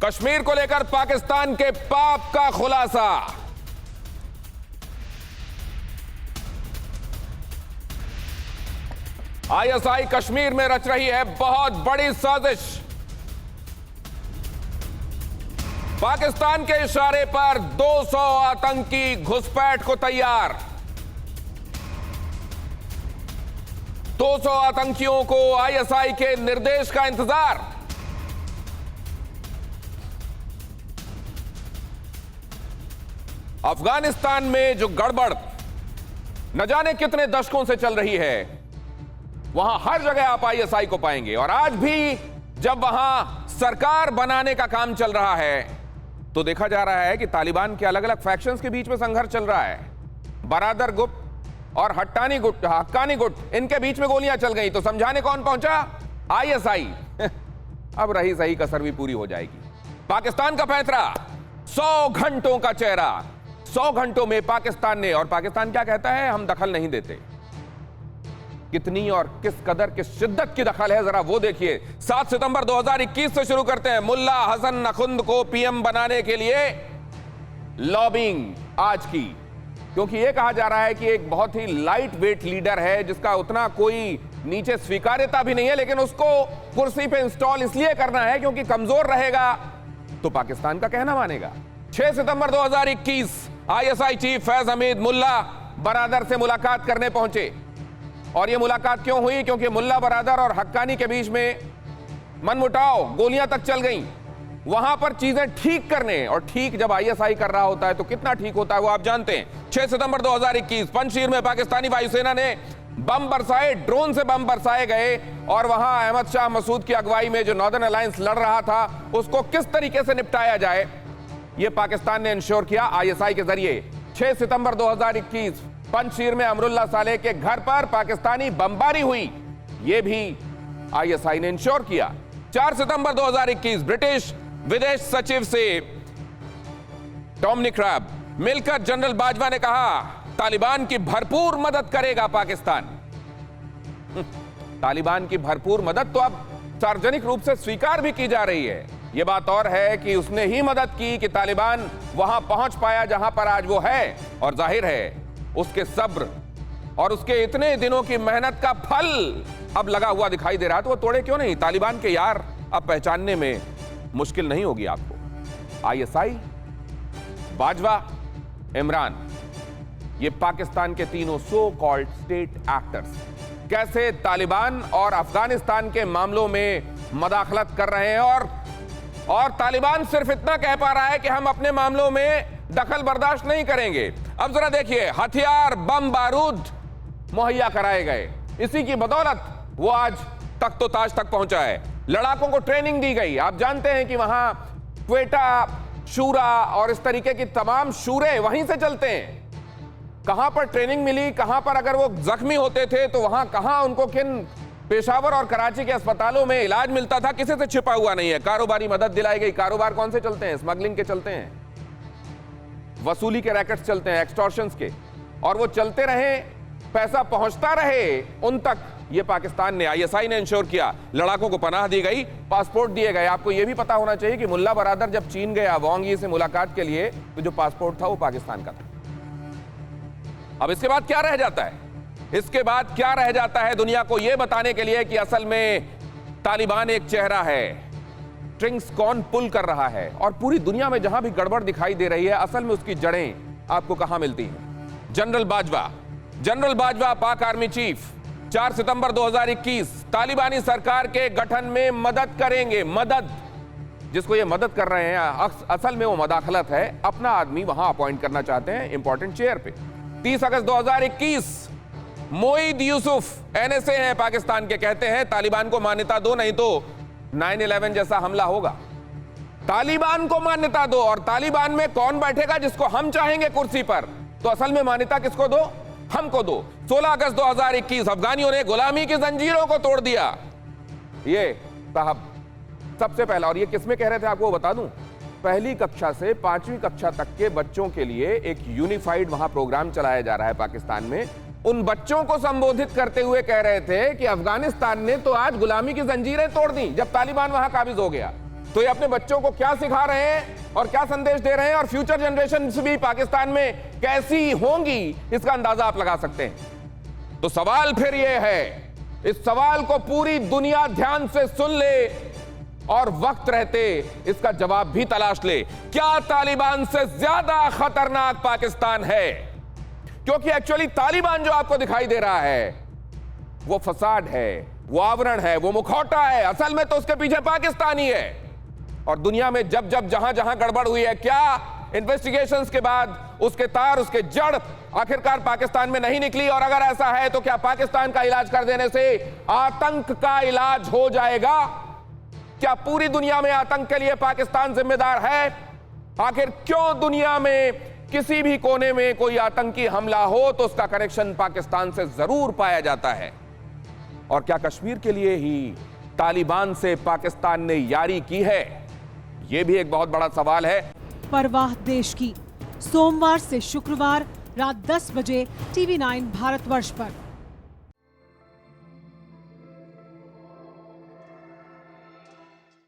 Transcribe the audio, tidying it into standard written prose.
कश्मीर को लेकर पाकिस्तान के पाप का खुलासा। आईएसआई कश्मीर में रच रही है बहुत बड़ी साजिश। पाकिस्तान के इशारे पर 200 आतंकी घुसपैठ को तैयार। 200 आतंकियों को आईएसआई के निर्देश का इंतजार। अफगानिस्तान में जो गड़बड़ न जाने कितने दशकों से चल रही है, वहां हर जगह आप आईएसआई को पाएंगे। और आज भी जब वहां सरकार बनाने का काम चल रहा है तो देखा जा रहा है कि तालिबान के अलग अलग फैक्शंस के बीच में संघर्ष चल रहा है। बरादर गुट और हक्कानी गुट, इनके बीच में गोलियां चल गई तो समझाने कौन पहुंचा? आईएसआई। अब रही सही कसर भी पूरी हो जाएगी। पाकिस्तान का पैंतरा, 100 घंटों का चेहरा। 100 घंटों में पाकिस्तान ने, और पाकिस्तान क्या कहता है? हम दखल नहीं देते। कितनी और किस कदर किस शिद्दत की दखल है, जरा वो देखिए। 7 सितंबर 2021 से शुरू करते हैं। मुल्ला हसन नखुंद को पीएम बनाने के लिए लॉबिंग आज की, क्योंकि यह कहा जा रहा है कि एक बहुत ही लाइट वेट लीडर है जिसका उतना कोई नीचे स्वीकार्यता भी नहीं है, लेकिन उसको कुर्सी पे इंस्टॉल इसलिए करना है क्योंकि कमजोर रहेगा तो पाकिस्तान का कहना मानेगा। 6 सितंबर 2021 आईएसआई चीफ फैज हमीद मुल्ला बरादर से मुलाकात करने पहुंचे। और यह मुलाकात क्यों हुई? क्योंकि मुल्ला बरादर और हक्कानी के बीच में मनमुटाव, गोलियां तक चल गईं। वहां पर चीजें ठीक करने, और ठीक जब आईएसआई कर रहा होता है तो कितना ठीक होता है वो आप जानते हैं। 6 सितंबर 2021 पंजशीर में पाकिस्तानी वायुसेना ने बम बरसाए, ड्रोन से बम बरसाए गए। और वहां अहमद शाह मसूद की अगुवाई में जो नॉर्दर्न अलायंस लड़ रहा था उसको किस तरीके से निपटाया जाए, यह पाकिस्तान ने इंश्योर किया आईएसआई के जरिए। 6 सितंबर 2021 पंजशीर में अमरुल्लाह सालेह के घर पर पाकिस्तानी बमबारी हुई, यह भी आईएसआई ने इंश्योर किया। 4 सितंबर 2021 ब्रिटिश विदेश सचिव से डोमिनिक राब मिलकर जनरल बाजवा ने कहा तालिबान की भरपूर मदद करेगा पाकिस्तान। तालिबान की भरपूर मदद तो अब सार्वजनिक रूप से स्वीकार भी की जा रही है। यह बात और है कि उसने ही मदद की कि तालिबान वहां पहुंच पाया जहां पर आज वो है। और जाहिर है उसके सब्र और उसके इतने दिनों की मेहनत का फल अब लगा हुआ दिखाई दे रहा है। तो वो तोड़े क्यों नहीं? तालिबान के यार अब पहचानने में मुश्किल नहीं होगी आपको। आईएसआई, बाजवा, इमरान, ये पाकिस्तान के तीनों सो कॉल्ड स्टेट एक्टर्स कैसे तालिबान और अफगानिस्तान के मामलों में मदाखलत कर रहे हैं। और तालिबान सिर्फ इतना कह पा रहा है कि हम अपने मामलों में दखल बर्दाश्त नहीं करेंगे। अब जरा देखिए, हथियार, बम बारूद मुहैया कराए गए, इसी की बदौलत वो आज तख्तो ताज तक पहुंचा है। लड़ाकों को ट्रेनिंग दी गई। आप जानते हैं कि वहां क्वेटा, शूरा और इस तरीके की तमाम शूरे वहीं से चलते हैं। कहां पर ट्रेनिंग मिली, कहां पर अगर वो जख्मी होते थे तो वहां कहां उनको किन पेशावर और कराची के अस्पतालों में इलाज मिलता था, किसी से छिपा हुआ नहीं है। कारोबारी मदद दिलाई गई। कारोबार कौन से चलते हैं? स्मगलिंग के चलते हैं, वसूली के रैकेट्स चलते हैं, एक्सटॉर्शंस के, और वो चलते रहे, पैसा पहुंचता रहे उन तक। ये पाकिस्तान ने, आईएसआई ने इंश्योर किया। लड़ाकों को पनाह दी गई, पासपोर्ट दिए गए। आपको यह भी पता होना चाहिए कि मुल्ला बरादर जब चीन गया वांग यी से मुलाकात के लिए तो जो पासपोर्ट था वो पाकिस्तान का था। अब इसके बाद क्या रह जाता है? इसके बाद क्या रह जाता है दुनिया को यह बताने के लिए कि असल में तालिबान एक चेहरा है, स्ट्रिंग्स कौन पुल कर रहा है, और पूरी दुनिया में जहां भी गड़बड़ दिखाई दे रही है असल में उसकी जड़ें आपको कहां मिलती हैं। जनरल बाजवा पाक आर्मी चीफ 4 सितंबर 2021 तालिबानी सरकार के गठन में मदद करेंगे। मदद, जिसको ये मदद कर रहे हैं असल में वो मदाखलत है। अपना आदमी वहां अपॉइंट करना चाहते हैं इंपॉर्टेंट चेयर पे। 30 अगस्त 2021 मोईद यूसुफ एनएसए हैं पाकिस्तान के, कहते हैं तालिबान को मान्यता दो नहीं तो 9/11 जैसा हमला होगा। तालिबान को मान्यता दो। और तालिबान में कौन बैठेगा? जिसको हम चाहेंगे कुर्सी पर। तो असल में मान्यता किसको दो? हमको दो। 16 अगस्त 2021 अफगानियों ने गुलामी की जंजीरों को तोड़ दिया। ये साहब सबसे पहला, और ये किसमें कह रहे थे आपको बता दूं, पहली कक्षा से 5वीं कक्षा तक के बच्चों के लिए एक यूनिफाइड वहां प्रोग्राम चलाया जा रहा है पाकिस्तान में। उन बच्चों को संबोधित करते हुए कह रहे थे कि अफगानिस्तान ने तो आज गुलामी की जंजीरें तोड़ दी जब तालिबान वहां काबिज हो गया। तो ये अपने बच्चों को क्या सिखा रहे हैं और क्या संदेश दे रहे हैं, और फ्यूचर जनरेशन भी पाकिस्तान में कैसी होंगी, इसका अंदाजा आप लगा सकते हैं। तो सवाल फिर ये है, इस सवाल को पूरी दुनिया ध्यान से सुन ले और वक्त रहते इसका जवाब भी तलाश ले। क्या तालिबान से ज्यादा खतरनाक पाकिस्तान है? क्योंकि एक्चुअली तालिबान जो आपको दिखाई दे रहा है वो फसाद है, वो आवरण है, वो मुखौटा है। असल में तो उसके पीछे पाकिस्तान ही है। और दुनिया में जब जब जहां जहां गड़बड़ हुई है, क्या इन्वेस्टिगेशंस के बाद उसके तार, उसके जड़ आखिरकार पाकिस्तान में नहीं निकली? और अगर ऐसा है तो क्या पाकिस्तान का इलाज कर देने से आतंक का इलाज हो जाएगा? क्या पूरी दुनिया में आतंक के लिए पाकिस्तान जिम्मेदार है? आखिर क्यों दुनिया में किसी भी कोने में कोई आतंकी हमला हो तो उसका कनेक्शन पाकिस्तान से जरूर पाया जाता है? और क्या कश्मीर के लिए ही तालिबान से पाकिस्तान ने यारी की है? यह भी एक बहुत बड़ा सवाल है। परवाह देश की, सोमवार से शुक्रवार रात 10 बजे TV9 भारतवर्ष पर।